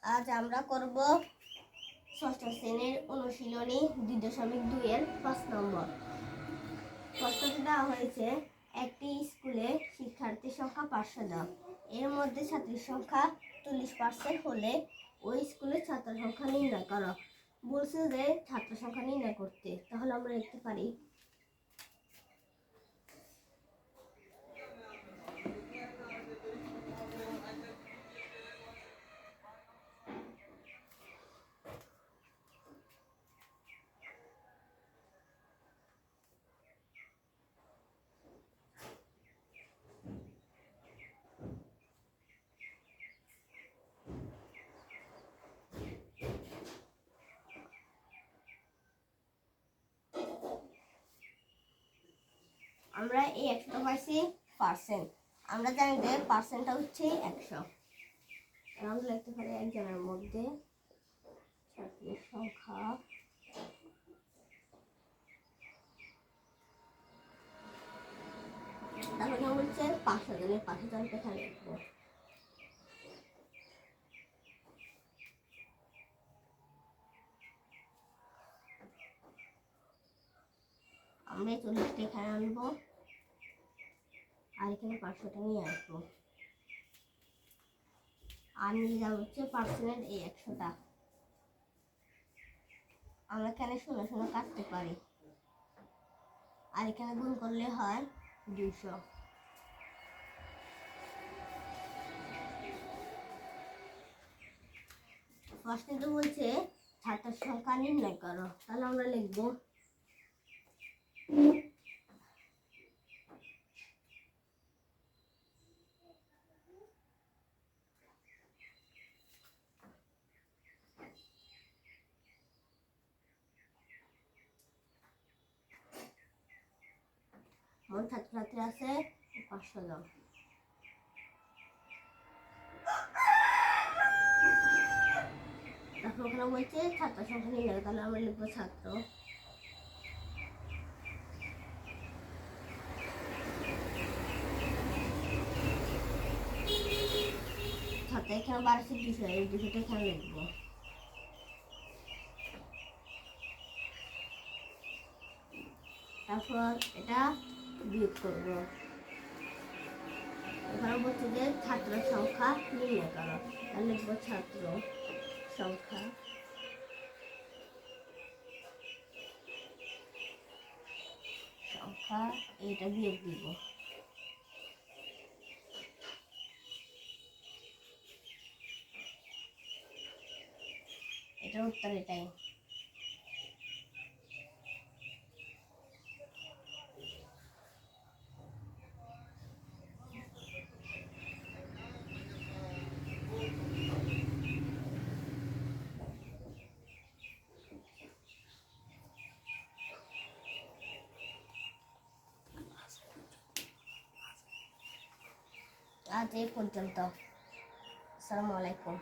আজ আমরা করব ষষ্ঠ শ্রেণীর অনুশীলনী 2.2 এর 5 নম্বর। প্রশ্নটি দেওয়া হয়েছে, একটি স্কুলে শিক্ষার্থীর সংখ্যা 500 দাও, এর মধ্যে ছাত্রীর সংখ্যা 40% হলে ওই স্কুলের ছাত্র সংখ্যা নির্ণয় করো। বলছে যে ছাত্র সংখ্যা নির্ণয় করতে, তাহলে আমরা লিখতে পারি আমরা এই 100টা পাইছি পার্সেন্ট। আমরা জানি যে পার্সেন্টটা হচ্ছে 100। আমরা লিখতে পারি একজনের মধ্যে ছাত্রীর সংখ্যা তাহলে হচ্ছে 500 জনের 500 জনকে এখানে লিখবো। আমরা 40টা এখানে আনবো আর এখানে 500টা নিয়ে আসবো, আর নিয়ে যাবো হচ্ছে পার্সেন্টের এই 100টা। আমরা এখানে 16 কাটতে পারি আর এখানে গুণ করলে হয় 200। প্রশ্নে তো বলছে ছাত্রের সংখ্যা নির্ণয় করো, তাহলে আমরা লিখবো মোট ছাত্রছাত্রী আছে 500 জন। তারপর ওখানে বলছে ছাত্র সংখ্যা নির্ণয়, তাহলে আমরা লিখবো ছাত্র এখানে 1200 এই 200টা এখানে লিখবো। তারপর এটা বিয়োগ করব। এবার বলছে যে ছাত্র সংখ্যা নির্ণয় করো, তাহলে লিখবো ছাত্র সংখ্যা এইটা বিয়োগ দিব। এটার উত্তর এটাই। আজ এই পর্যন্ত। আসসালামু আলাইকুম।